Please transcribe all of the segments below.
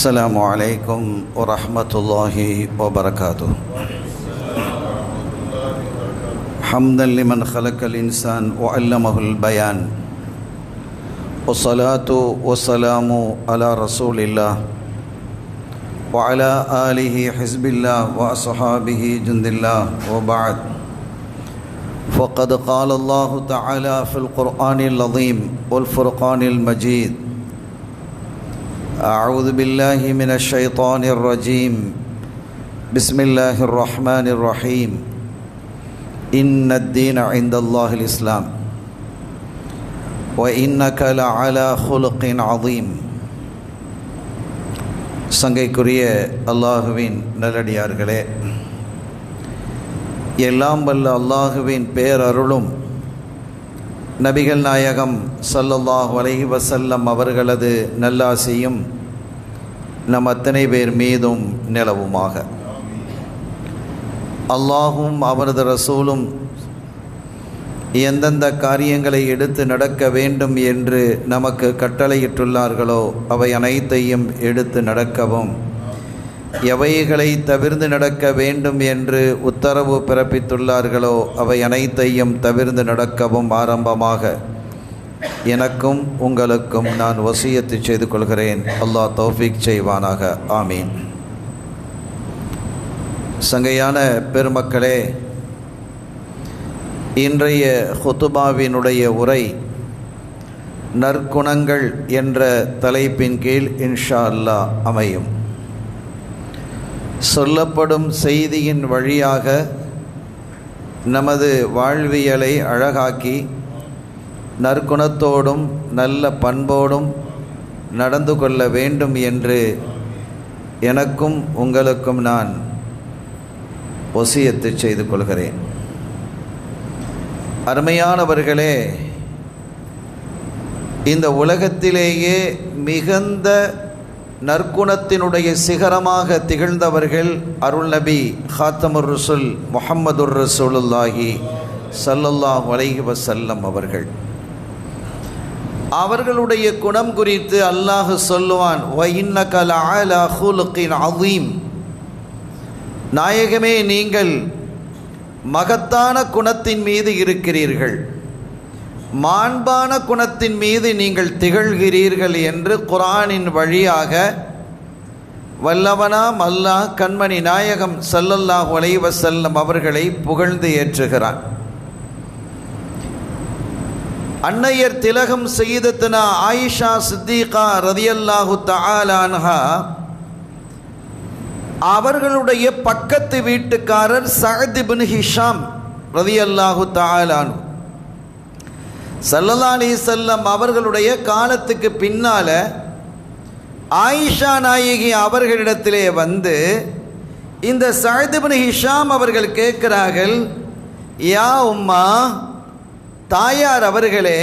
السلام عليكم ورحمة الله وبركاته. حمدا لمن خلق الإنسان وعلمه البيان، والصلاة والسلام على رسول الله وعلى آله حزب الله وأصحابه جند الله، وبعد. فقد قال الله تعالى في القرآن العظيم والفرقان المجيد: أعوذ بالله من الشيطان الرجيم، بسم الله الرحمن الرحيم، إن الدين عند الله الإسلام وإنك لعلى خلق عظيم. சங்கைக்குரிய அல்லாஹுவின் நல்லடியார்களே, எல்லாம் வல்ல அல்லாஹுவின் பேரருளும் நபிகள் நாயகம் ஸல்லல்லாஹு அலைஹி வஸல்லம் அவர்களது நல்லாசியும் நம் அத்தனை பேர் மீதும் நிலவுமாக. அல்லாஹும் அவரது ரசூலும் எந்தெந்த காரியங்களை எடுத்து நடக்க வேண்டும் என்று நமக்கு கட்டளையிட்டுள்ளார்களோ அவை அனைத்தையும் எடுத்து நடக்கவும், எவைகளை தவிர்ந்து நடக்க வேண்டும் என்று உத்தரவு பிறப்பித்துள்ளார்களோ அவை அனைத்தையும் தவிர்ந்து நடக்கவும் ஆரம்பமாக எனக்கும் உங்களுக்கும் நான் வசியத்து செய்து கொள்கிறேன். அல்லாஹ் தௌஃபீக் செய்வானாக. ஆமீன். சங்கையான பெருமக்களே, இன்றைய ஹுதுபாவினுடைய உரை நற்குணங்கள் என்ற தலைப்பின் கீழ் இன்ஷா அல்லாஹ் அமையும். சொல்லப்படும் செய்தியின் வழியாக நமது வாழ்வியலை அழகாக்கி நற்குணத்தோடும் நல்ல பண்போடும் நடந்து கொள்ள வேண்டும் என்று எனக்கும் உங்களுக்கும் நான் வசியத்து செய்து கொள்கிறேன். அருமையானவர்களே, இந்த உலகத்திலேயே மிகுந்த நற்குணத்தினுடைய சிகரமாக திகழ்ந்தவர்கள் அருள் நபி ஹாத்தமுர் ரசூல் முஹம்மதுர் ரசூலுல்லாஹி ஸல்லல்லாஹு அலைஹி வஸல்லம் அவர்கள். அவர்களுடைய குணம் குறித்து அல்லாஹ் சொல்லுவான்: வ இன்னக லஅலா ஹுலுகின் அஸீம். நாயகமே, நீங்கள் மகத்தான குணத்தின் மீது இருக்கிறீர்கள், மாண்பான குணத்தின் மீது நீங்கள் திகழ்கிறீர்கள் என்று குர்ஆனின் வழியாக வல்லவனாம் அல்லாஹ் கண்மணி நாயகம் ஸல்லல்லாஹு அலைஹி வஸல்லம் அவர்களை புகழ்ந்து ஏற்றுகிறான். அன்னையர் திலகம் சய்யிதத்துனா ஆயிஷா சித்திகா ரலியல்லாஹு தஆலா அன்ஹா அவர்களுடைய பக்கத்து வீட்டுக்காரர் சஅத் இப்னு ஹிஷாம் ரலியல்லாஹு தஆலா அன்ஹு ஸல்லல்லாஹு அலைஹி வஸல்லம் அவர்களுடைய காலத்துக்கு பின்னால ஆயிஷா நாயகி அவர்களிடத்திலே வந்து இந்த சஅத் இப்னு ஹிஷாம் அவர்கள் கேட்கிறார்கள்: யா உம்மா, தாயார் அவர்களே,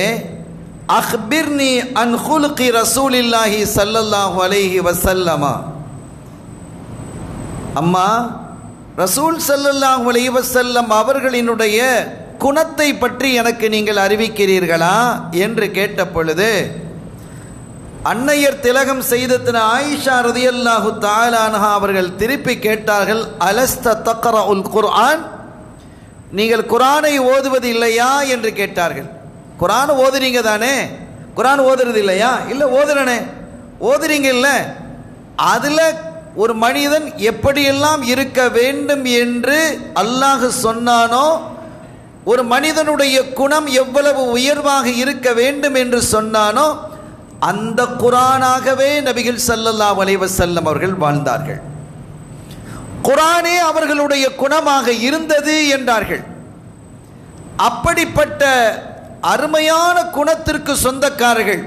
அக்பிர்னி அன் குலுகி ரசூலில்லாஹி ஸல்லல்லாஹு அலைஹி வஸல்லம். அம்மா, ரசூல் ஸல்லல்லாஹு அலைஹி வஸல்லம் அவர்களினுடைய குணத்தை பற்றி எனக்கு நீங்கள் அறிவிக்கிறீர்களா என்று கேட்ட பொழுது அன்னையர் திலகம் செய்தத்தின ஆயிஷா ரலியல்லாஹு தஆலா அன்ஹா அவர்கள் திருப்பி கேட்டார்கள்: அலஸ்த தக்ரஉல் குர்ஆன், நீங்கள் குர்ஆனை ஓதுவது இல்லையா என்று கேட்டார்கள். குர்ஆன் ஓதுறீங்க தானே? குர்ஆன் ஓதுறது இல்லையா? இல்லை, ஓதுறனே. ஓதுறீங்க இல்லை? அதில் ஒரு மனிதன் எப்படியெல்லாம் இருக்க வேண்டும் என்று அல்லாஹ் சொன்னானோ, ஒரு மனிதனுடைய குணம் எவ்வளவு உயர்வாக இருக்க வேண்டும் என்று சொன்னானோ, அந்த குர்ஆனாகவே நபிகள் ஸல்லல்லாஹு அலைஹி வஸல்லம் அவர்கள் வாழ்ந்தார்கள். குர்ஆனே அவர்களுடைய குணமாக இருந்தது என்றார்கள். அப்படிப்பட்ட அருமையான குணத்திற்கு சொந்தக்காரர்கள்.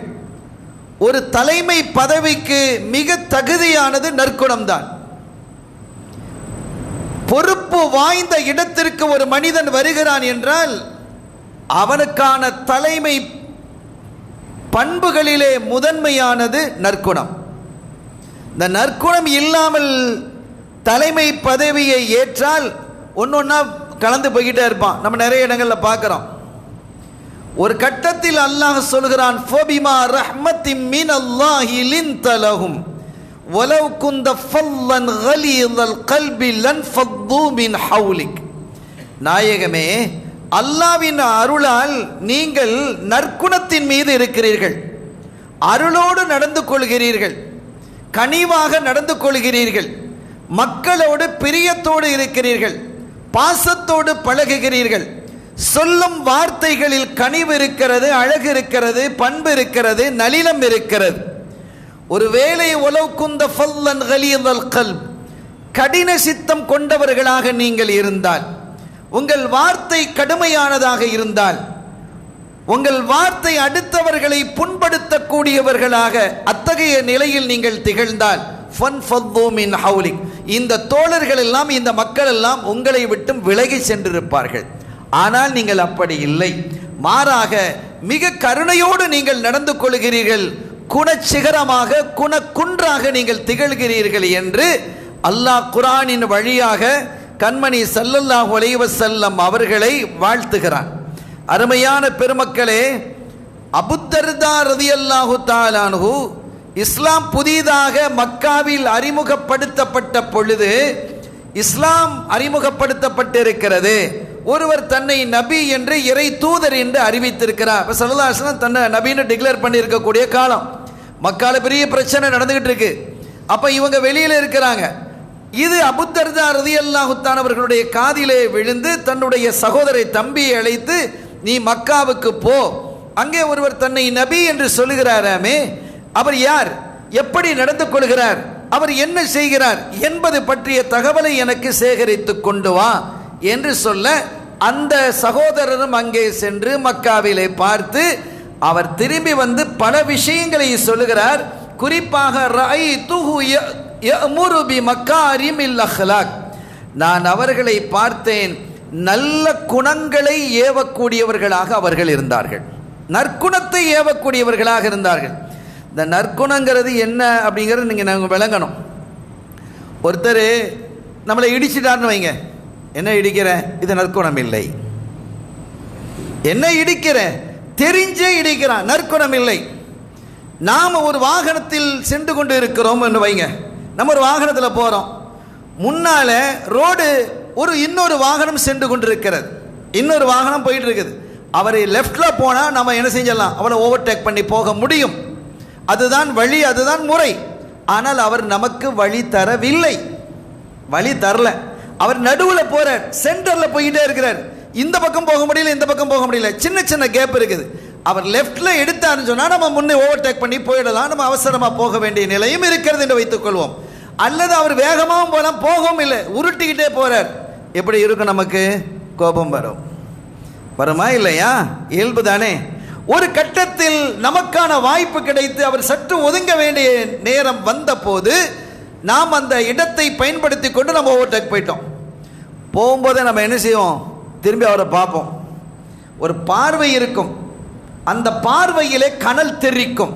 ஒரு தலைமை பதவிக்கு மிக தகுதியானது நற்குணம்தான். பொறுப்பு வாய்ந்த இடத்திற்கு ஒரு மனிதன் வருகிறான் என்றால் அவனுக்கான தலைமை பண்புகளிலே முதன்மையானது நற்குணம். இந்த நற்குணம் இல்லாமல் தலைமை பதவியை ஏற்றால் ஒன்னொன்னா கலந்து போய்கிட்டே இருப்பான். நம்ம நிறைய இடங்களில் பார்க்குறோம். ஒரு கட்டத்தில் அல்லாஹ் சொல்கிறான், ஃபபிமா ரஹ்மத்தின் மினல்லாஹி லின்த லஹும் வலவ் குந்த ஃபல்லன் கலீதல் கல்பி லன்ஃபது மின் ஹவுலிக். நாயகமே, அல்லாஹ்வின் அருளால் நீங்கள் நற்குணத்தின் மீது இருக்கிறீர்கள், அருளோடு நடந்து கொள்கிறீர்கள், கனிவாக நடந்து கொள்கிறீர்கள், மக்களோடு பிரியத்தோடு இருக்கிறீர்கள், பாசத்தோடு பழகுகிறீர்கள், சொல்லும் வார்த்தைகளில் கனிவு இருக்கிறது, அழகு இருக்கிறது, பண்பு இருக்கிறது, நளினம் இருக்கிறது. ஒருவேளை ஒலவ் குந்த ஃபல்லன் கலீதல் கல்ப், கடின சித்தம் கொண்டவர்களாக நீங்கள் இருந்தால், உங்கள் வார்த்தை கடுமையானதாக இருந்தால், உங்கள் வார்த்தை அடுத்தவர்களை புண்படுத்தக்கூடியவர்களாக அத்தகைய நிலையில் நீங்கள் திகழ்ந்தால், ஃபன்ஃபது மின் ஹவுலிக், இந்த தோழர்கள் எல்லாம், இந்த மக்கள் எல்லாம் உங்களை விட்டு விலகி சென்றிருப்பார்கள். ஆனால் நீங்கள் அப்படி இல்லை, மாறாக மிக கருணையோடு நீங்கள் நடந்து கொள்கிறீர்கள், குணச்சிகரமாக குணக்குன்றாக நீங்கள் திகழ்கிறீர்கள் என்று அல்லாஹ் குர்ஆனின் வழியாக கண்மணி ஸல்லல்லாஹு அலைஹி வஸல்லம் அவர்களை வாழ்த்துகிறான். அருமையான பெருமக்களே, அபூதர்தா ரலியல்லாஹு தஆலா அன்ஹு இஸ்லாம் புதிதாக மக்காவில் அறிமுகப்படுத்தப்பட்ட பொழுது, இஸ்லாம் அறிமுகப்படுத்தப்பட்டிருக்கிறது, ஒருவர் தன்னை நபி என்று, இறை தூதர் என்று அறிவித்திருக்கிறார். இப்போ ஸல்லல்லாஹு அலைஹி வஸல்லம் தன்னை நபின்னு டிக்ளேர் பண்ணியிருக்கக்கூடிய காலம், மக்கால பெரிய பிரச்சனை நடந்துகிட்டு இருக்கு. அப்ப இவங்க வெளியில இருக்கிறாங்க. இது அபூதர்தா ரலியல்லாஹு தஆலா அவர்களுடைய காதிலே விழுந்து தன்னுடைய சகோதரை தம்பியை அழைத்து, நீ மக்காவுக்கு போ, அங்கே ஒருவர் தன்னை நபி என்று சொல்லுகிறாராமே, அவர் யார், எப்படி நடந்து கொள்கிறார், அவர் என்ன செய்கிறார் என்பது பற்றிய தகவலை எனக்கு சேகரித்து கொண்டு வா என்று சொல்ல, அந்த சகோதரரும் அங்கே சென்று மக்காவிலே பார்த்து அவர் திரும்பி வந்து பல விஷயங்களை சொல்லுகிறார். குறிப்பாக ரஅய்துஹு யஅமுரு பிமகாரிமில் அக்லாக், நான் அவர்களை பார்த்தேன், நல்ல குணங்களை ஏவக்கூடியவர்களாக அவர்கள் இருந்தார்கள், நற்குணத்தை ஏவக்கூடியவர்களாக இருந்தார்கள். இந்த நற்குணங்கிறது என்ன அப்படிங்கிறது நீங்கள் நாங்கள் விளங்கணும். ஒருத்தர் நம்மளை இடிச்சிட்டார்னு வைங்க, என்ன இடிக்கிற, இது நற்குணம் இல்லை. என்ன இடிக்கிற, தெரிஞ்சே இடிக்கிறான், நற்குணம் இல்லை. நாம் ஒரு வாகனத்தில் சென்று கொண்டு இருக்கிறோம் என்று வைங்க, நம்ம ஒரு வாகனத்தில் போகிறோம், முன்னால ரோடு ஒரு இன்னொரு வாகனம் சென்று கொண்டிருக்கிறது, இன்னொரு வாகனம் போயிட்டு இருக்குது. அவரை லெஃப்ட்ல போனால் நம்ம என்ன செஞ்சலாம், அவரை ஓவர்டேக் பண்ணி போக முடியும், அதுதான் வழி, அதுதான் முறை. ஆனால் அவர் நமக்கு வழி தரவில்லை, வழி தரல. அவர் நடுவில் போறார், சென்டர்ல போயிட்டே இருக்கிறார், இந்த பக்கம் போக முடியல, இந்த பக்கம் போக முடியல, சின்ன சின்ன கேப் இருக்குது. அவர் லெஃப்ட்ல எடுத்தாருன்னு சொன்னா நம்ம முன்னே ஓவர்டேக் பண்ணி போயிடலாம், நம்ம அவசரமா போக வேண்டிய நிலையும் இருக்கிறது என்று வைத்துக் கொள்வோம். அல்லது அவர் வேகமாகவும் போலாம், போகவும் இல்லை, உருட்டிக்கிட்டே போறார். எப்படி இருக்கும், நமக்கு கோபம் வரும், வருமா இல்லையா? இயல்பு தானே. ஒரு கட்டத்தில் நமக்கான வாய்ப்பு கிடைத்து அவர் சற்று ஒதுங்க வேண்டிய நேரம் வந்த போது நாம் அந்த இடத்தை பயன்படுத்தி கொண்டு நம்ம ஓவர்டேக் போயிட்டோம். போகும்போதே நம்ம என்ன செய்வோம், திரும்பி அவரை பார்ப்போம். ஒரு பார்வை இருக்கும், அந்த பார்வையிலே கனல் தெரிக்கும்,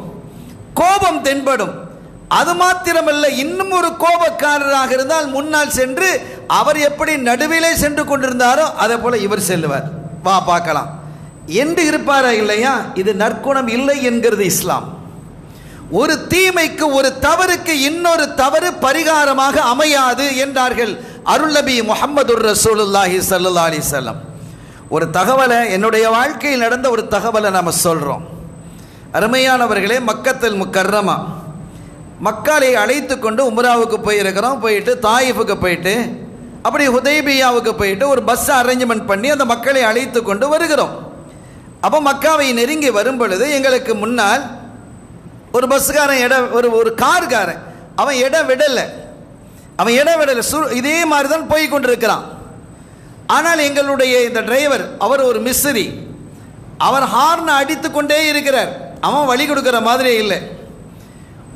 கோபம் தென்படும். அது மாத்திரமல்ல, இன்னும் ஒரு கோபக்காரராக இருந்தால் முன்னால் சென்று அவர் எப்படி நடுவிலே சென்று கொண்டிருந்தாரோ அதே போல இவர் செல்லுவார், வா பார்க்கலாம் என்று இருப்பாரா இல்லையா? இது நற்குணம் இல்லை என்கிறது இஸ்லாம். ஒரு தீமைக்கு, ஒரு தவறுக்கு இன்னொரு தவறு பரிகாரமாக அமையாது என்றார்கள் அருள் நபி முஹம்மதுர் ரசூலுல்லாஹி ஸல்லல்லாஹு அலைஹி வஸல்லம். ஒரு தகவலை, என்னுடைய வாழ்க்கையில் நடந்த ஒரு தகவலை நாம் சொல்கிறோம். அருமையானவர்களே, மக்கத்தில் முக்கர்ரமா, மக்களை அழைத்து கொண்டு உம்ராவுக்கு போயிருக்கிறோம். போயிட்டு தாயிஃபுக்கு போயிட்டு அப்படி ஹுதைபியாவுக்கு போயிட்டு ஒரு பஸ் அரேஞ்ச்மெண்ட் பண்ணி அந்த மக்களை அழைத்து கொண்டு வருகிறோம். அப்போ மக்காவை நெருங்கி வரும் பொழுது எங்களுக்கு முன்னால் ஒரு பஸ்காரன் ஒரு கார்காரன் அவன் இடம் விடலை, இதே மாதிரி தான் போய் கொண்டிருக்கிறான். ஆனால் எங்களுடைய இந்த டிரைவர், அவர் ஒரு மிஸ்ரி, அவர் ஹார்னை அடித்து கொண்டே இருக்கிறார், அவன் வழி கொடுக்கிற மாதிரியே இல்லை.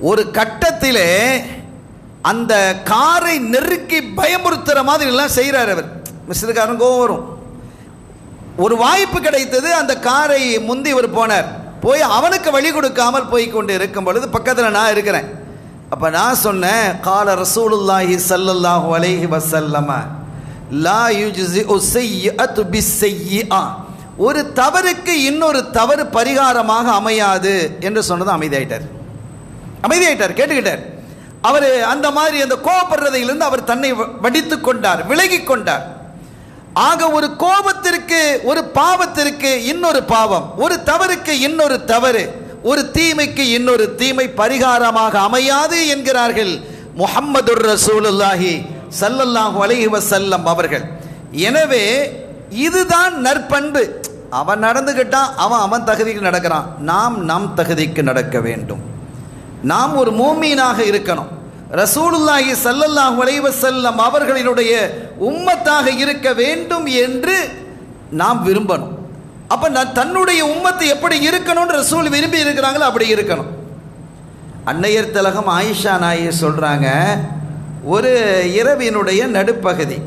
ஒரு கட்டத்திலே அந்த காரை நெருக்கி பயமுறுத்துற மாதிரி எல்லாம் செய்கிறார் அவர். மிஸ்ருக்காரன் கோவம் வரும். ஒரு வாய்ப்பு கிடைத்தது, அந்த காரை முந்தி இவர் போனார். போய் அவனுக்கு வழி கொடுக்காமல் போய் கொண்டு இருக்கும் பொழுது பக்கத்தில் நான் இருக்கிறேன். அப்போ நான் சொன்னேன், கால ரசூலுல்லாஹி ஸல்லல்லாஹு அலைஹி வஸல்லம் லா யுஜ்ஸிஉ ஸய்யிஅத்து பிஸ்ஸய்யிஆ, ஒரு தவறுக்கு இன்னொரு தவறு பரிகாரமாக அமையாது என்று சொன்னது. அமைதியாயிட்டார், கேட்டுக்கிட்டார். அவர் அந்த மாதிரி அந்த கோபப்படுறதிலிருந்து அவர் தன்னை வடித்து கொண்டார், விலகி கொண்டார். ஆக ஒரு கோபத்திற்கு, ஒரு பாவத்திற்கு இன்னொரு பாவம், ஒரு தவறுக்கு இன்னொரு தவறு, ஒரு தீமைக்கு இன்னொரு தீமை பரிகாரமாக அமையாது என்கிறார்கள் முஹம்மதுர் ரசூலுல்லாஹி ஸல்லல்லாஹு அலைஹி வஸல்லம் அவர்கள். எனவே இதுதான் நற்பண்பு. அவன் நடந்துக்கிட்டான், அவன் தகுதிக்கு நடக்கிறான், நாம் நம் தகுதிக்கு நடக்க வேண்டும். நாம் ஒரு மூமீனாக இருக்கணும். ரசூலுல்லாஹி ஸல்லல்லாஹு அலைஹி வஸல்லம் அவர்களினுடைய உம்மத்தாக இருக்க வேண்டும் என்று நாம் விரும்பணும். அப்போ தன்னுடைய உம்மத்து எப்படி இருக்கணும்னு ரசூல் விரும்பி இருக்கிறாங்களோ அப்படி இருக்கணும். அன்னையர் திலகம் ஆயிஷா நாயகி சொல்கிறாங்க, ஒரு இரவினுடைய நடுப்பகுதி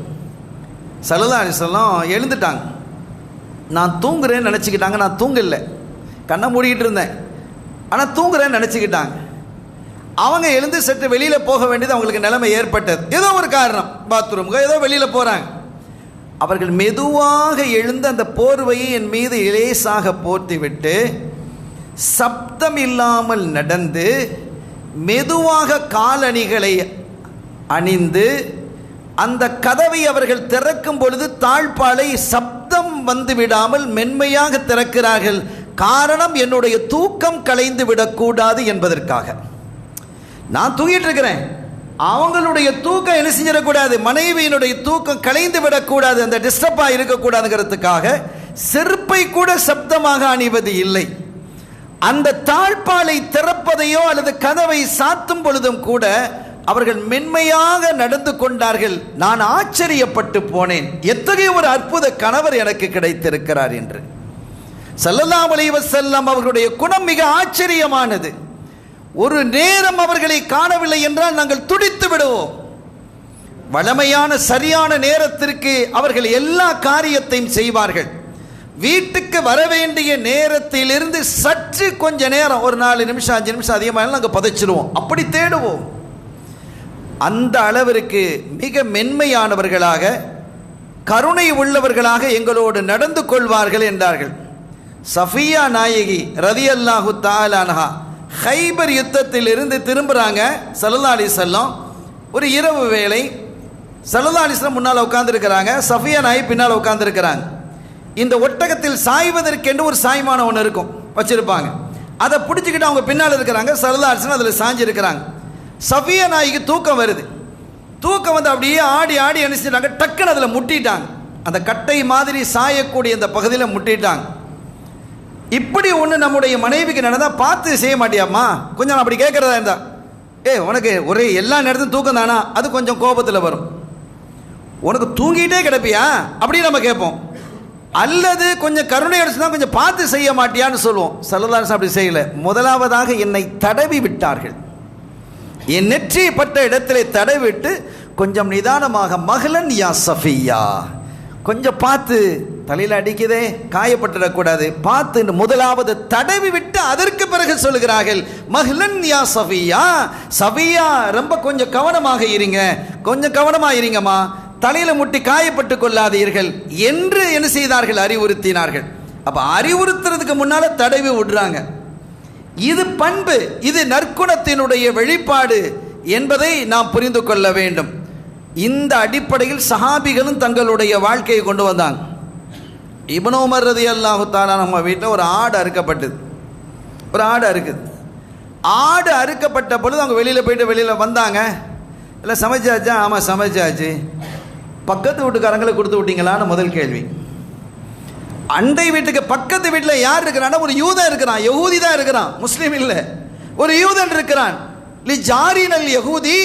ஸல்லல்லாஹு அலைஹி வஸல்லம் எழுந்துட்டாங்க. நான் தூங்குறேன்னு நினச்சிக்கிட்டாங்க. நான் தூங்கலை, கண்ணை மூடிக்கிட்டு இருந்தேன், ஆனால் தூங்குறேன்னு நினச்சிக்கிட்டாங்க. அவங்க எழுந்து சற்று வெளியில் போக வேண்டியது அவங்களுக்கு நிலைமை ஏற்பட்டது. ஏதோ ஒரு காரணம், பாத்ரூமுக்கு ஏதோ வெளியில் போகிறாங்க. அவர்கள் மெதுவாக எழுந்து அந்த போர்வையை என் மீது இலேசாக போர்த்தி விட்டு சப்தம் இல்லாமல் நடந்து மெதுவாக காலணிகளை அணிந்து அந்த கதவை அவர்கள் திறக்கும் பொழுது தாழ்பாலை சப்தம் வந்து விடாமல் மென்மையாக திறக்கிறார்கள். காரணம், என்னுடைய தூக்கம் கலைந்து விடக்கூடாது என்பதற்காக. நான் தூங்கிட்டு இருக்கிறேன், அவங்களுடைய தூக்கம் என்ன செஞ்சிடக்கூடாது, மனைவியினுடைய தூக்கம் கலைந்து விடக்கூடாது, அந்த டிஸ்டர்பாக இருக்கக்கூடாதுங்கிறதுக்காக செருப்பை கூட சப்தமாக அணிவது இல்லை. அந்த தாழ்பாலை திறப்பதையோ அல்லது கதவை சாத்தும் பொழுதும் கூட அவர்கள் மென்மையாக நடந்து கொண்டார்கள். நான் ஆச்சரியப்பட்டு போனேன், எத்தகைய ஒரு அற்புத கணவர் எனக்கு கிடைத்திருக்கிறார் என்று. ஸல்லல்லாஹு அலைஹி வஸல்லம் அவர்களுடைய குணம் மிக ஆச்சரியமானது. ஒரு நேரம் அவர்களை காணவில்லை என்றால் நாங்கள் துடித்து விடுவோம். வழமையான சரியான நேரத்திற்கு அவர்கள் எல்லா காரியத்தையும் செய்வார்கள். வீட்டுக்கு வர வேண்டிய நேரத்திலிருந்து சற்று கொஞ்ச நேரம், ஒரு 4 நிமிஷம் 5 நிமிஷம் அதிகமாக நாங்கள் பதைச்சிடுவோம், அப்படி தேடுவோம். அந்த அளவிற்கு மிக மென்மையானவர்களாக, கருணை உள்ளவர்களாக எங்களோடு நடந்து கொள்வார்கள் என்றார்கள். சஃபியா நாயகி ரலியல்லாஹு தஆலா அன்ஹா ஹைபர் யுத்தத்தில் இருந்து திரும்புகிறாங்க. ஸல்லல்லாஹு அலைஹி வஸல்லம் ஒரு இரவு வேளை, ஸல்லல்லாஹு அலைஹி வஸல்லம் முன்னால் உட்கார்ந்துருக்கிறாங்க, சஃபியா நாயகி பின்னால் உட்கார்ந்துருக்கிறாங்க. இந்த ஒட்டகத்தில் சாய்வதற்கென்று ஒரு சாய்மானம் ஒன்று இருக்கும், வச்சிருப்பாங்க. அதை பிடிச்சிக்கிட்டு அவங்க பின்னால் இருக்கிறாங்க. ஸல்லல்லாஹு அலைஹி வஸல்லம் அதில் சாஞ்சிருக்கிறாங்க. சஃபியா நாயகிக்கு தூக்கம் வருது. தூக்கம் வந்து அப்படியே ஆடி ஆடி அனுப்பிச்சிட்டாங்க. டக்குன்னு அதில் முட்டிட்டாங்க. அந்த கட்டை மாதிரி சாயக்கூடிய அந்த பகுதியில் முட்டிட்டாங்க. இப்படி ஒன்று நம்முடைய மனைவிக்கு நடந்தால் பார்த்து செய்ய மாட்டியாம்மா, கொஞ்சம் அப்படி கேட்குறதா இருந்தா, உனக்கு ஒரே எல்லா நேரத்தும் தூக்கம் தானா, அது கொஞ்சம் கோபத்தில் வரும். உனக்கு தூங்கிட்டே கிடப்பியா அப்படின்னு நம்ம கேட்போம். அல்லது கொஞ்சம் கருணை அடிச்சுனா கொஞ்சம் பார்த்து செய்ய மாட்டியான்னு சொல்லுவோம். ஸல்லல்லாஹு அலைஹி வஸல்லம் அப்படி செய்யல. முதலாவதாக என்னை தடவி விட்டார்கள். என் நெற்றி பட்ட இடத்திலே தடவிட்டு கொஞ்சம் நிதானமாக, மகளன் யா சஃபியா, கொஞ்சம் பார்த்து, தலையில் அடிக்குதே காயப்பட்டுடக்கூடாது, பார்த்து முதலாவது தடவி விட்டு அதற்கு பிறகு சொல்லுகிறார்கள், மகளன் யா சஃபியா, சஃபியா ரொம்ப கொஞ்சம் கவனமாக இருங்க, கொஞ்சம் கவனமாக இருங்கம்மா, தலையில் முட்டி காயப்பட்டு கொள்ளாதீர்கள் என்று என்ன செய்தார்கள், அறிவுறுத்தினார்கள். அப்போ அறிவுறுத்துறதுக்கு முன்னால் தடவி விடுறாங்க. இது பண்பு, இது நற்குணத்தினுடைய வெளிப்பாடு என்பதை நாம் புரிந்து கொள்ள வேண்டும். இந்த அடிப்படையில் சஹாபிகளும் தங்களுடைய வாழ்க்கையை கொண்டு வந்தாங்க. இப்னு உமர் ரலியல்லாஹு தஆலா நம்ம வீட்டில் ஒரு ஆடு அறுக்கப்பட்டது. ஒரு ஆடு அறுக்குது. ஆடு அறுக்கப்பட்ட பொழுது அவங்க வெளியில் போயிட்டு வெளியில் வந்தாங்க. இல்லை சமைச்சாச்சா? ஆமாம் சமைச்சாச்சு. பக்கத்து வீட்டுக்காரங்களை கொடுத்து விட்டீங்களான்னு முதல் கேள்வி. அண்டை வீட்டுக்கு பக்கத்து வீட்டில் யார் இருக்கிறான்னா ஒரு யூதன் இருக்கிறான், யகூதி தான் இருக்கிறான், முஸ்லீம் இல்லை. ஒரு யூதன் இருக்கிறான். லி ஜாரினல் யகூதி,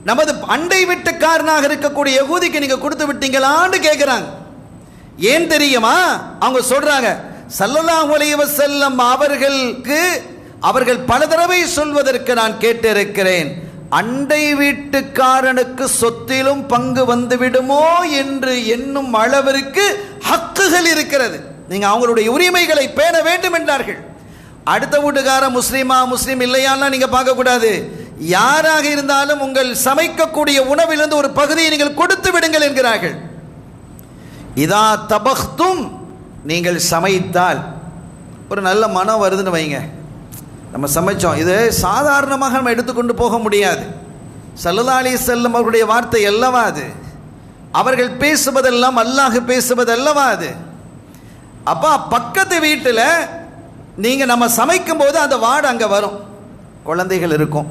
நமது அண்டை வீட்டுக்காரனாக இருக்கக்கூடிய யகூதிக்கு நீங்கள் கொடுத்து விட்டீங்களான்னு கேட்குறாங்க. ஏன் தெரியுமா? அவங்க சொல்றாங்க, ஸல்லல்லாஹு அலைஹி வஸல்லம் அவர்களுக்கு அவர்கள் பல தடவை சொல்வதற்கு நான் கேட்டிருக்கிறேன், அண்டை வீட்டுக்காரனுக்கு சொத்திலும் பங்கு வந்து விடுமோ என்று எண்ணும் அளவிற்கு ஹக்குகள் இருக்கிறது, நீங்க அவங்களுடைய உரிமைகளை பேண வேண்டும் என்றார்கள். அடுத்த வீட்டுக்கார முஸ்லீமா முஸ்லீம் இல்லையான்னா நீங்க பார்க்க கூடாது. யாராக இருந்தாலும் உங்கள் சமைக்கக்கூடிய உணவிலிருந்து ஒரு பகுதியை நீங்கள் கொடுத்து விடுங்கள் என்கிறார்கள். இதா தபக்தும், நீங்கள் சமைத்தால் ஒரு நல்ல மனம் வருதுன்னு வைங்க, நம்ம சமைச்சோம், இது சாதாரணமாக நம்ம எடுத்துக்கொண்டு போக முடியாது. ஸல்லல்லாஹு அலைஹி வஸல்லம் அவருடைய வார்த்தை அல்லவா அது? அவர்கள் பேசுவதெல்லாம் அல்லாஹ் பேசுவது அல்லவா அது? அப்போ பக்கத்து வீட்டில் நீங்கள் நம்ம சமைக்கும் போது அந்த வாடை அங்கே வரும், குழந்தைகள் இருக்கும்,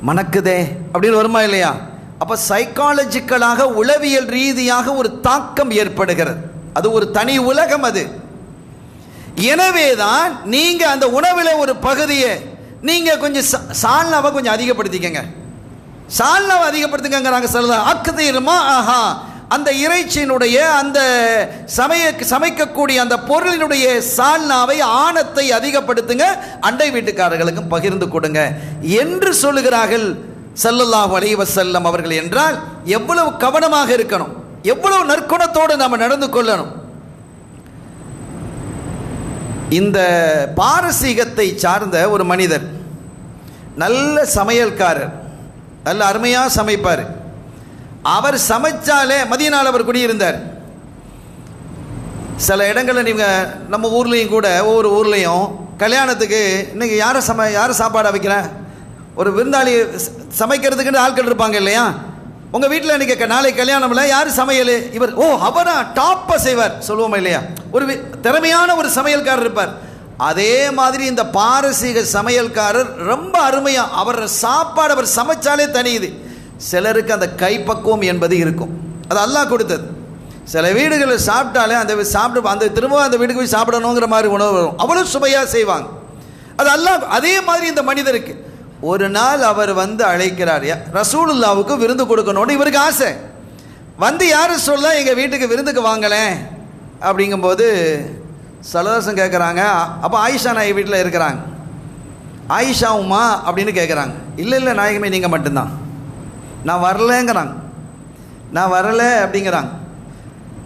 மணக்குதே அப்படின்னு வருமா இல்லையா? அப்போ சைக்காலஜிக்கலாக உளவியல் ரீதியாக ஒரு தாக்கம் ஏற்படுகிறது. அது ஒரு தனி உலகம் அது. எனவே தான் நீங்கள் அந்த உணவில் ஒரு பகுதியை நீங்கள் கொஞ்சம் சால்னாவை கொஞ்சம் அதிகப்படுத்திக்கங்க, சால்னாவை அதிகப்படுத்துங்கிறாங்க. சொல்லலாம் அக்குதீருமா ஆஹா, அந்த இறைச்சியினுடைய அந்த சமைக்கக்கூடிய அந்த பொருளினுடைய சால்னாவை ஆணத்தை அதிகப்படுத்துங்க, அண்டை வீட்டுக்காரர்களுக்கும் பகிர்ந்து கொடுங்க என்று சொல்லுகிறார்கள் ஸல்லல்லாஹு அலைஹி வஸல்லம் அவர்கள். என்றால் எவ்வளவு கவனமாக இருக்கணும், எவ்வளவு நற்குணத்தோடு நாம் நடந்து கொள்ளணும். இந்த பாரசீகத்தை சார்ந்த ஒரு மனிதர், நல்ல சமையல்காரர், நல்ல அருமையாக சமைப்பார். அவர் சமைச்சாலே, மதீனாவில் அவர் குடியிருந்தார். சில இடங்களில் நீங்கள் நம்ம ஊர்லேயும் கூட, ஒவ்வொரு ஊர்லேயும் கல்யாணத்துக்கு இன்றைக்கி யார் சாப்பாடு வைக்கிறேன், ஒரு விருந்தாளி சமைக்கிறதுக்குன்னு ஆட்கள் இருப்பாங்க இல்லையா? உங்கள் வீட்டில் இன்றைக்கி நாளைக்கு கல்யாணம்ல யார் சமையல், இவர், ஓ அவரா டாப்பாக செய்வார் சொல்லுவோமா இல்லையா? ஒரு திறமையான ஒரு சமையல்காரர் இருப்பார். அதே மாதிரி இந்த பாரசீக சமையல்காரர் ரொம்ப அருமையாக அவர் சாப்பாடு அவர் சமைச்சாலே தனியுது. சிலருக்கு அந்த கைப்பக்குவம் என்பது இருக்கும், அது அல்லாஹ் கொடுத்தது. சில வீடுகளில் சாப்பிட்டாலே அந்த திரும்ப அந்த வீட்டுக்கு போய் சாப்பிடணுங்கிற மாதிரி உணவு வரும், அவ்வளோ சுவையாக செய்வாங்க. அது அல்லாஹ். அதே மாதிரி இந்த மனிதருக்கு ஒரு நாள் அவர் வந்து அழைக்கிறார், ரசூலுல்லாவுக்கு விருந்து கொடுக்கணும்னு இவருக்கு ஆசை. வந்து யாரும் சொல்ல எங்கள் வீட்டுக்கு விருந்துக்கு வாங்கலேன் அப்படிங்கும்போது சலதாசன் கேட்குறாங்க, அப்போ ஆயிஷா நாயகி வீட்டில் இருக்கிறாங்க, ஆயிஷாவுமா அப்படின்னு கேட்குறாங்க. இல்லை இல்லை நாயகமே நீங்கள் மட்டும்தான், நான் வரலங்கிறாங்க, நான் வரலை அப்படிங்கிறாங்க.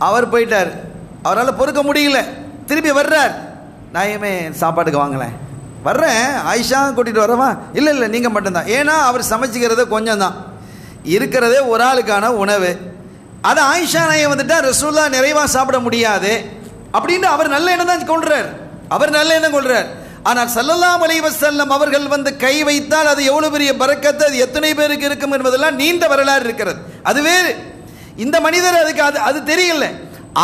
அவர் போயிட்டார், அவரால் பொறுக்க முடியல, திருப்பி வர்றார், நாயகமே சாப்பாட்டுக்கு வாங்கலேன், வர்றேன் ஆயிஷா கூட்டிகிட்டு வரவா, இல்லை இல்லை நீங்கள் மட்டும்தான். ஏன்னா அவர் சமைச்சிக்கிறத கொஞ்சம் தான், இருக்கிறதே ஒரு ஆளுக்கான உணவு, அது ஆயிஷா நாயகம் வந்துட்டால் ரசூல்லா நிறைவாக சாப்பிட முடியாது அப்படின்னு அவர் நல்ல எண்ணம் தான் கொள்றார், அவர் நல்ல எண்ணம் கொள்றார். ஆனால் ஸல்லல்லாஹு அலைஹி வஸல்லம் அவர்கள் வந்து கை வைத்தால் அது எவ்வளவு பெரிய பரக்கத்து, அது எத்தனை பேருக்கு இருக்கும் என்பதெல்லாம் நீண்ட வரலாறு இருக்கிறது. அது வேறு. இந்த மனிதர் அதுக்கு அது தெரியல.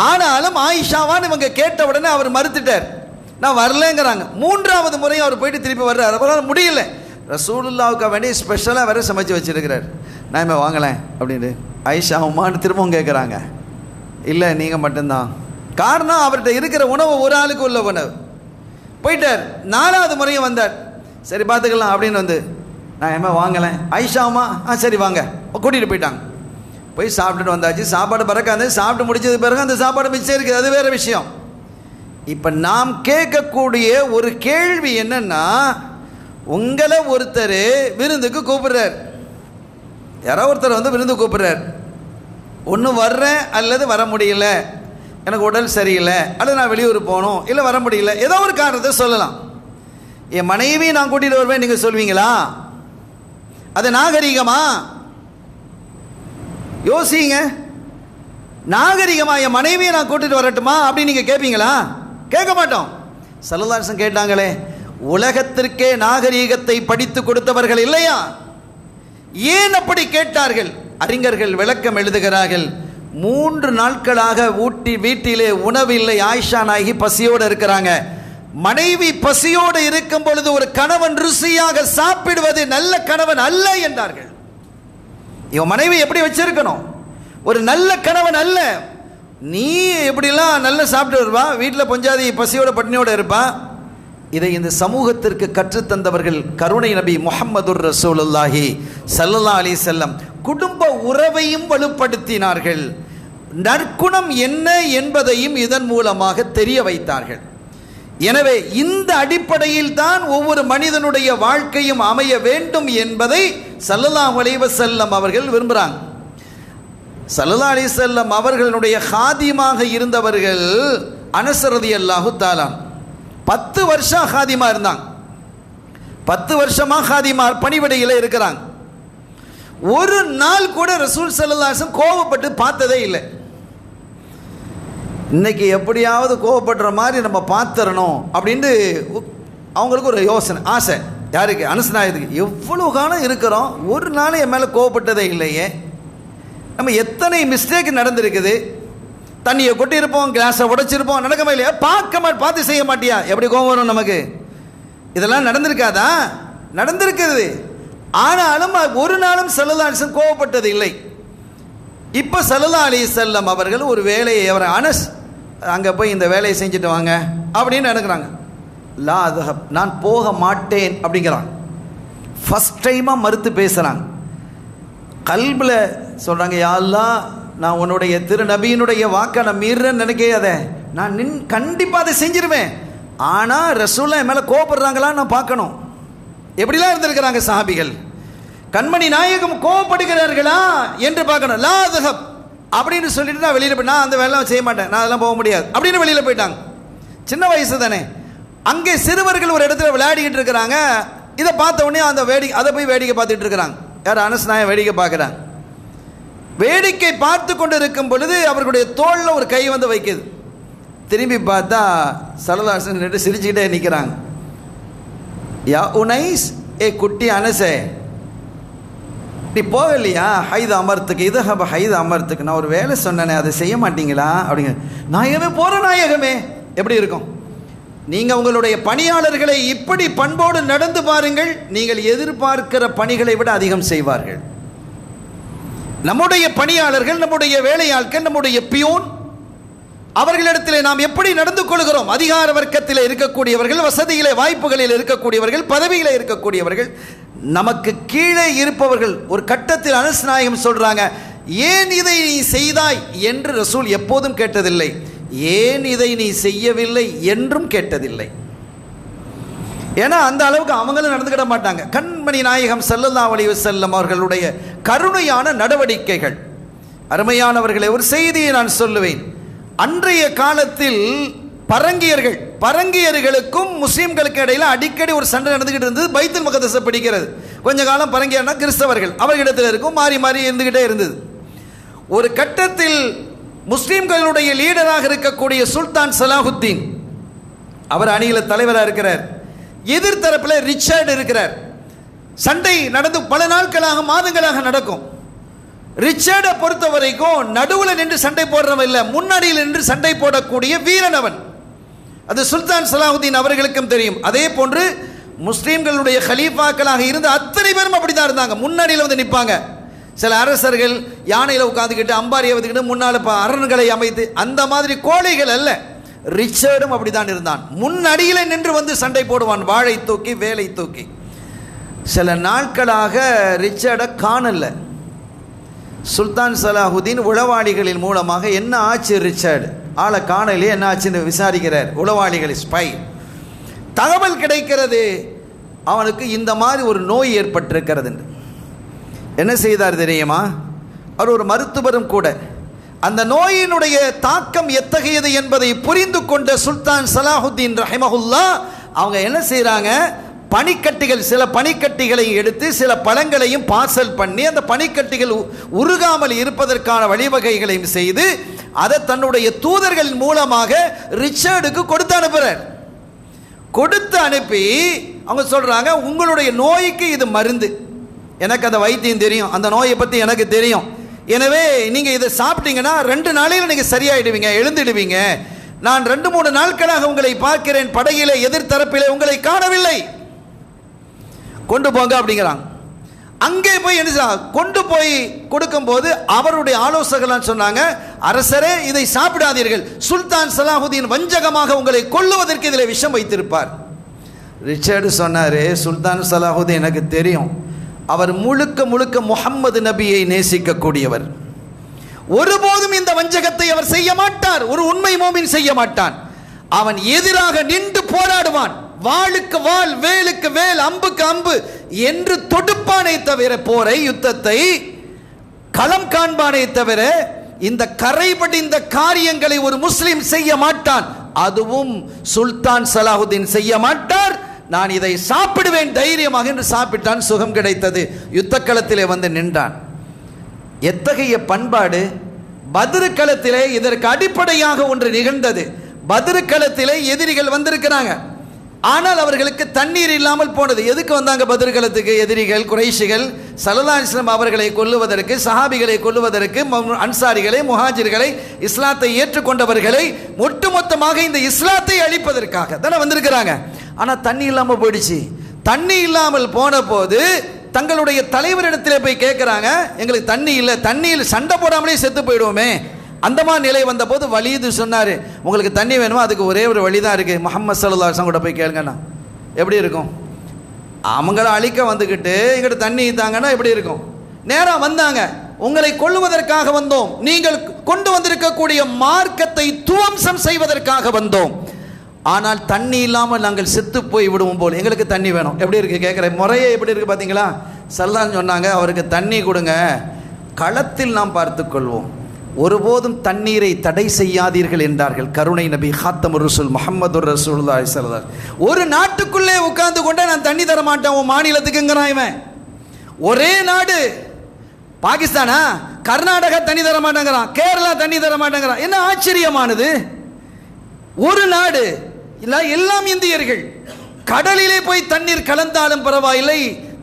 ஆனாலும் ஆயிஷாவான்னு இவங்க கேட்ட உடனே அவர் மறுத்துட்டார், நான் வரலங்கிறாங்க. மூன்றாவது முறையும் அவர் போயிட்டு திருப்பி வர்றார், அவரால் முடியல. ரசூலுல்லாவுக்கு வேண்டி ஸ்பெஷலாக வேற சமைச்சு வச்சிருக்கிறார். நான் வாங்கலேன் அப்படின்னு ஆயிஷாவுமான்னு திரும்பவும் கேட்குறாங்க. இல்லை நீங்கள் மட்டும்தான். காரணம் அவர்கிட்ட இருக்கிற உணவு ஒரு ஆளுக்கு உள்ள உணவு. போயிட்டார். நாலாவது முறையும் வந்தார், சரி பார்த்துக்கலாம் அப்படின்னு வந்து, நான் வாங்கலேன். ஆயிஷாவுமா சரி வாங்க, கூட்டிகிட்டு போயிட்டாங்க. போய் சாப்பிட்டுட்டு வந்தாச்சு. சாப்பாடு பறக்காது. சாப்பிட்டு முடிச்சது பிறகு அந்த சாப்பாடு மிச்சம் இருக்குது, அது வேறு விஷயம். இப்போ நாம் கேட்கக்கூடிய ஒரு கேள்வி என்னன்னா, உங்களை ஒருத்தர் விருந்துக்கு கூப்பிடுறார், யாரோ ஒருத்தர் வந்து விருந்து கூப்பிடுறார், ஒன்று வர்றேன் அல்லது வர முடியல, எனக்கு உடல் சரியில்லை, அல்லது நான் வெளியூர் போகணும், இல்லை வர முடியல, ஏதோ ஒரு காரணத்தை சொல்லலாம். என் மனைவி நான் கூட்டிகிட்டு வருவேன் நீங்கள் சொல்வீங்களா? அது நாகரிகமா? யோசிங்க. நாகரிகமா என் மனைவியை நான் கூட்டிகிட்டு வரட்டுமா அப்படின்னு நீங்கள் கேட்பீங்களா? கேட்க மாட்டோம். ஸல்லல்லாஹு அலைஹி வஸல்லம் கேட்டாங்களே, உலகத்திற்கே நாகரிகத்தை படித்து கொடுத்தவர்கள் இல்லையா? ஏன் அப்படி கேட்டார்கள்? அறிஞர்கள் விளக்கம் எழுதுகிறார்கள். 3 நாட்களாக வீட்டிலே உணவில்லை, ஆயிஷா நாயகி பசியோடு இருக்கிறாங்க. மனைவி பசியோடு இருக்கும் பொழுது ஒரு கணவன் ருசியாக சாப்பிடுவது நல்ல கணவன் அல்ல என்றார்கள். இவன் மனைவி எப்படி வச்சிருக்கணும்? ஒரு நல்ல கணவன் அல்ல. நீ எப்படிலாம் நல்லா சாப்பிட்டு வருவா, வீட்டில் பொஞ்சாதி பசியோட பட்டினியோடு இருப்பா. இதை இந்த சமூகத்திற்கு கற்றுத்தந்தவர்கள் கருணை நபி முஹம்மதுர் ரசூலுல்லாஹி ஸல்லல்லாஹு அலைஹி வஸல்லம். குடும்ப உறவையும் வலுப்படுத்தினார்கள், நற்குணம் என்ன என்பதையும் இதன் மூலமாக தெரிய வைத்தார்கள். எனவே இந்த அடிப்படையில் தான் ஒவ்வொரு மனிதனுடைய வாழ்க்கையும் அமைய வேண்டும் என்பதை ஸல்லல்லாஹு அலைஹி வஸல்லம் அவர்கள் விரும்புகிறாங்க. ஸல்லல்லாஹு அலைஹி வஸல்லம் அவர்களுடைய ஹாதிமாக இருந்தவர்கள் அனஸ் ரலியல்லாஹு தஆலா 10 வருஷம் ஹாதிமா இருந்தாங்க. 10 வருஷமாக ஹாதிமா பணிவிடையில் இருக்கிறாங்க. ஒரு நாள் கூட ரசூல் ஸல்லல்லாஹு அலைஹி வஸல்லம் கோபப்பட்டு பார்த்ததே இல்லை. இன்னைக்கு எப்படியாவது கோபப்படுற மாதிரி நம்ம பார்த்துடணும் அப்படின்ட்டு அவங்களுக்கு ஒரு யோசனை, ஆசை. யாருக்கு? அனஸ் நாயகத்துக்கு. எவ்வளோ காலம் இருக்கிறோம், ஒரு நாள் என் மேலே கோவப்பட்டதே இல்லையே. நம்ம எத்தனை மிஸ்டேக் நடந்திருக்குது. தண்ணியை கொட்டியிருப்போம், கிளாஸை உடைச்சிருப்போம், நடக்கவே இல்லையா? பார்த்து செய்ய மாட்டியா? எப்படி கோவம் வரும் நமக்கு? இதெல்லாம் நடந்திருக்காதா? நடந்திருக்குது. ஆனாலும் ஒரு நாளும் ஸல்லல்லாஹு அலைஹி வஸல்லம் கோவப்பட்டது இல்லை. இப்போ ஸல்லல்லாஹு அலைஹி வஸல்லம் அவர்கள் ஒரு வேலையை, அவர் அனஸ் அங்கே போய் இந்த வேலையை செஞ்சுட்டு வாங்க அப்படின்னு நினைக்கிறாங்க. லா அதஹப், நான் போக மாட்டேன் அப்படிங்கிறாங்க. ஃபஸ்ட் டைமாக மறுத்து பேசுகிறாங்க. கல்பில் சொல்கிறாங்க, யா அல்லாஹ், நான் உன்னுடைய திரு நபியினுடைய வாக்கை நான் மீறேன்னு நினைக்காத, நான் கண்டிப்பாக அதை செஞ்சிருவேன். ஆனால் ரசூலுல்லாஹ் என் மேலே கோவப்படுறாங்களான்னு நான் பார்க்கணும். எப்படிலாம் இருந்திருக்கிறாங்க சஹாபிகள். கண்மணி நாயகம் கோவப்படுகிறார்களா என்று பார்க்கணும். லா அதஹப் அப்படின்னு சொல்லிட்டு நான் வெளியில் போய், நான் அந்த வேலை செய்ய மாட்டேன், நான் அதெல்லாம் போக முடியாது அப்படின்னு வெளியில் போயிட்டாங்க. சின்ன வயசு தானே. அங்கே சிறுவர்கள் ஒரு இடத்துல விளையாடிக்கிட்டு இருக்கிறாங்க. இதை பார்த்த உடனே அதை போய் வேடிக்கை பார்த்துட்டு இருக்கிறாங்க. யார்? அனஸ் நாயகம் வேடிக்கை பார்க்குறாங்க. வேடிக்கை பார்த்து கொண்டு இருக்கும் பொழுது அவர்களுடைய தோளில் ஒரு கை வந்து வைக்குது. திரும்பி பார்த்தா ஸல்லல்லாஹு அலைஹி வஸல்லம் சிரிச்சுக்கிட்டே நிற்கிறாங்க. யா உனைஸ், ஏ குட்டி அனஸே, நீ போகலையா ஹைது அமர்த்துக்கு? இது ஹைது அமர்த்துக்கு, நான் ஒரு வேலை சொன்னேனே, அதை செய்ய மாட்டீங்களா அப்படிங்க. நாயகமே, போகிற நாயகமே. எப்படி இருக்கும்? நீங்கள் உங்களுடைய பணியாளர்களை இப்படி பண்போடு நடந்து பாருங்கள், நீங்கள் எதிர்பார்க்கிற பணிகளை விட அதிகம் செய்வார்கள். நம்முடைய பணியாளர்கள், நம்முடைய வேலையாட்கள், நம்முடைய பியூன், அவர்களிடத்திலே நாம் எப்படி நடந்து கொள்கிறோம்? அதிகார வர்க்கத்தில் இருக்கக்கூடியவர்கள், வசதியிலே வாய்ப்புகளில் இருக்கக்கூடியவர்கள், பதவியில் இருக்கக்கூடியவர்கள், நமக்கு கீழே இருப்பவர்கள். ஒரு கட்டத்தில் அனஸ் நாயகம் சொல்றாங்க, ஏன் இதை நீ செய்தாய் என்று ரசூல் எப்போதும் கேட்டதில்லை, ஏன் இதை நீ செய்யவில்லை என்றும் கேட்டதில்லை. ஏன்னா அந்த அளவுக்கு அவங்களும் நடந்துக்கிட மாட்டாங்க. கண்மணி நாயகம் ஸல்லல்லாஹு அலைஹி வஸல்லம் அவர்களுடைய கருணையான நடவடிக்கைகள். அருமையானவர்களே, ஒரு செய்தியை நான் சொல்லுவேன். அன்றைய காலத்தில் பரங்கியர்களுக்கும் முஸ்லீம்களுக்கு இடையில் அடிக்கடி ஒரு சண்டை நடந்துகிட்டு இருந்தது. பைத்துல் முகத்தஸை பிடிக்கிறது. கொஞ்ச காலம் பரங்கியர்னா கிறிஸ்தவர்கள், அவர்களிடத்தில் இருக்கும், மாறி மாறி இருந்துகிட்டே இருந்தது. ஒரு கட்டத்தில் முஸ்லீம்களுடைய லீடராக இருக்கக்கூடிய சுல்தான் சலாஹுத்தீன், அவர் அணியில் தலைவராக இருக்கிறார். எதிர்த்தரப்பில் ரிச்சர்ட் இருக்கிறார். சண்டை நடந்து பல நாட்களாக, மாதங்களாக நடக்கும். ரிச்சர்டை பொறுத்த வரைக்கும் நடுவில் நின்று சண்டை போடுறவன் இல்லை, முன்னாடியில் நின்று சண்டை போடக்கூடிய வீரன் அவன். அது சுல்தான் சலாஹுத்தீன் அவர்களுக்கும் தெரியும். அதே போன்று முஸ்லீம்களுடைய ஹலீஃபாக்களாக இருந்த அத்தனை பேரும் அப்படிதான் இருந்தாங்க. முன்னாடியில் வந்து நிற்பாங்க. சில அரசர்கள் யானையில் உட்காந்துக்கிட்டு அம்பாரியை வந்துக்கிட்டு முன்னால் அரண்களை அமைத்து, அந்த மாதிரி கோழைகள் அல்ல. ரிச்சர்டும் அப்படிதான் இருந்தான். முன்னடியில் நின்று வந்து சண்டை போடுவான், வாளை தூக்கி வேலை தூக்கி. சில நாட்களாக ரிச்சர்டை காணல. சுல்தான் சலாஹுதீன் உளவாளிகளின் மூலமாக என்ன ஆச்சு, ரிச்சர்டு ஆளை காணலே, என்ன ஆச்சுன்னு விசாரிக்கிறார். உளவாளிகள், ஸ்பை. தகவல் கிடைக்கிறது, அவனுக்கு இந்த மாதிரி ஒரு நோய் ஏற்பட்டிருக்கிறது. என்ன செய்தார் தெரியுமா? அவர் ஒரு மருத்துவரும் கூட. அந்த நோயினுடைய தாக்கம் எத்தகையது என்பதை புரிந்து கொண்ட சுல்தான் சலாஹுத்தீன் ரஹிமஹுல்லா அவங்க என்ன செய்கிறாங்க, பனிக்கட்டிகள், சில பனிக்கட்டிகளை எடுத்து சில பழங்களையும் பார்சல் பண்ணி அந்த பனிக்கட்டிகள் உருகாமல் இருப்பதற்கான வழிவகைகளையும் செய்து அதை தன்னுடைய தூதர்கள் மூலமாக ரிச்சர்டுக்கு கொடுத்து அனுப்புகிறார். கொடுத்து அனுப்பி அவங்க சொல்கிறாங்க, உங்களுடைய நோய்க்கு இது மருந்து, எனக்கு அந்த வைத்தியம் தெரியும், அந்த நோயை பற்றி எனக்கு தெரியும், எனவே நீங்கள் இதை சாப்பிட்டீங்கன்னா 2 நாளையில் நீங்கள் சரியாயிடுவீங்க, எழுந்திடுவீங்க. நான் 2-3 நாட்களாக உங்களை பார்க்கிறேன், படகிலே எதிர்த்தரப்பிலே உங்களை காணவில்லை, கொண்டு போங்க அப்படிங்கிறாங்க. அங்கே போய் என்ன கொண்டு போய் கொடுக்கும்போது அவருடைய ஆலோசகர்கள் சொன்னாங்க, அரசரே இதை சாப்பிடாதீர்கள், சுல்தான் சலாஹுதீன் வஞ்சகமாக உங்களை கொல்லுவதற்கு இதில் விஷம் வைத்திருப்பார். ரிச்சர்டு சொன்னார், சுல்தான் சலாஹுதீன் எனக்கு தெரியும், அவர் முழுக்க முழுக்க முஹம்மது நபியை நேசிக்கக்கூடியவர், ஒருபோதும் இந்த வஞ்சகத்தை அவர் செய்ய மாட்டார், ஒரு உண்மை மோமின் செய்ய மாட்டான். அவன் எதிராக நின்று போராடுவான், வாளுக்கு வாள், வேலுக்கு வேல், அம்புக்கு அம்பு என்று தொடுப்பானே தவிர, போரை யுத்தத்தை களம் காண்பானே தவிர இந்த கரைபடிந்த காரியங்களை ஒரு முஸ்லிம் செய்ய மாட்டான். அதுவும் சுல்தான் சலாஹுதீன் செய்ய மாட்டார். நான் இதை சாப்பிடுவேன் தைரியமாக என்று சாப்பிட்டான், சுகம் கிடைத்தது, யுத்த களத்திலே வந்து நின்றான். எத்தகைய பண்பாடு! பத்ரு களத்திலே இதற்கு அடிப்படையாக ஒன்று நிகழ்ந்தது. பத்ரு களத்திலே எதிரிகள் வந்திருக்கிறாங்க, ஆனால் அவர்களுக்கு தண்ணீர் இல்லாமல் போனது. எதுக்கு வந்தாங்க பத்ர்களத்துக்கு? எதிரிகள் குறைஷிகள் ஸல்லல்லாஹு அலைஹி வஸல்லம் அவர்களை கொல்லுவதற்கு, சஹாபிகளை கொல்லுவதற்கு, அன்சாரிகளை, முஹாஜிர்களை, இஸ்லாத்தை ஏற்றுக்கொண்டவர்களை ஒட்டுமொத்தமாக இந்த இஸ்லாத்தை அழிப்பதற்காக தானே வந்திருக்கிறாங்க. ஆனால் தண்ணி இல்லாமல் போயிடுச்சு. தண்ணி இல்லாமல் போன போது தங்களுடைய தலைவரிடத்தில் போய் கேட்குறாங்க, எங்களுக்கு தண்ணி இல்லை, தண்ணியில் சண்டை போடாமலே செத்து போயிடுவோமே. அந்த மாதிரி நிலை வந்த போது வலீது சொன்னார், உங்களுக்கு தண்ணி வேணுமா? அதுக்கு ஒரே ஒரு வழி தான் இருக்குது, முஹம்மது ஸல்லல்லாஹு அலைஹி வஸல்லம் கூட போய் கேளுங்கண்ணா. எப்படி இருக்கும்? அவங்கள அழிக்க வந்துக்கிட்டு எங்கிட்ட தண்ணி தாங்கன்னா எப்படி இருக்கும்? நேராக வந்தாங்க, உங்களை கொல்லுவதற்காக வந்தோம், நீங்கள் கொண்டு வந்திருக்கக்கூடிய மார்க்கத்தை துவம்சம் செய்வதற்காக வந்தோம். ஆனால் தண்ணி இல்லாமல் நாங்கள் செத்து போய் விடுவோம் போல், எங்களுக்கு தண்ணி வேணும். எப்படி இருக்குது கேட்குற முறையே எப்படி இருக்குது பார்த்தீங்களா? ஸல்லல்லாஹு சொன்னாங்க, அவருக்கு தண்ணி கொடுங்க, களத்தில் நாம் பார்த்துக்கொள்வோம், ஒருபோதும் தண்ணீரை தடை செய்யாதீர்கள் என்றார்கள் கருணை நபி ஹாத்தமுர் ரசூல் முஹம்மது ரசூலுல்லாஹி ஸல்லல்லாஹு அலைஹி வஸல்லம். ஒரு நாட்டுக்குள்ளே உட்கார்ந்து கொண்டே நான் தண்ணி தர மாட்டேன் உன் மாநிலத்துக்குங்கிறான் இவன். ஒரே நாடு பாகிஸ்தானா, கர்நாடகா தண்ணி தர மாட்டேங்கிறான், கேரளா தண்ணி தர மாட்டேங்கிறான். என்ன ஆச்சரியமானது! ஒரு நாடு இல்லை, எல்லாம் இந்தியர்கள். கடலிலே போய் தண்ணீர் கலந்தாலும் பரவாயில்லை,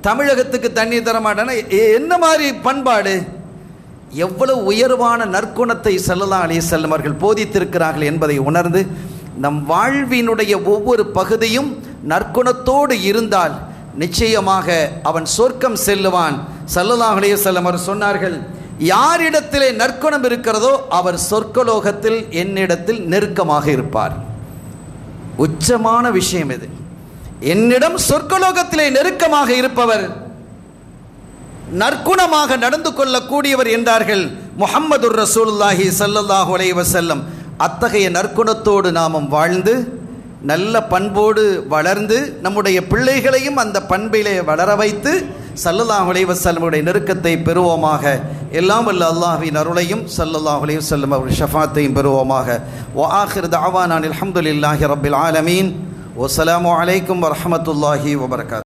தமிழகத்துக்கு தண்ணீர் தர மாட்டேன்னா என்ன மாதிரி பண்பாடு! எவ்வளவு உயர்வான நற்குணத்தை ஸல்லல்லாஹு அலைஹி வஸல்லம் அவர்கள் போதித்திருக்கிறார்கள் என்பதை உணர்ந்து நம் வாழ்வினுடைய ஒவ்வொரு பகுதியும் நற்குணத்தோடு இருந்தால் நிச்சயமாக அவன் சொர்க்கம் செல்லுவான். ஸல்லல்லாஹு அலைஹி வஸல்லம் அவர் சொன்னார்கள், யாரிடத்திலே நற்குணம் இருக்கிறதோ அவர் சொர்க்கலோகத்தில் என்னிடத்தில் நெருக்கமாக இருப்பார். உச்சமான விஷயம் இது. என்னிடம் சொர்க்கலோகத்திலே நெருக்கமாக இருப்பவர் நற்குணமாக நடந்து கொள்ளக்கூடியவர் என்றார்கள் முஹம்மதுர் ரசூலுல்லாஹி ஸல்லல்லாஹு அலைஹி வஸல்லம். அத்தகைய நற்குணத்தோடு நாமும் வாழ்ந்து நல்ல பண்போடு வளர்ந்து நம்முடைய பிள்ளைகளையும் அந்த பண்பிலே வளர வைத்து ஸல்லல்லாஹு அலைஹி வஸல்லமுடைய நெருக்கத்தை பெறுவோமாக. எல்லாம் வல்ல அல்லாஹ்வின் அருளையும் ஸல்லல்லாஹு அலைஹி வஸல்லம் அவருடைய ஷஃபாத்தையும் பெறுவோமாக. வ ஆகிர் தஅவானா அல்ஹம்துலில்லாஹி ரப்பில் ஆலமீன். வஸ்ஸலாமு அலைக்கும் வரஹ்மத்துல்லாஹி வபரகாத்துஹு.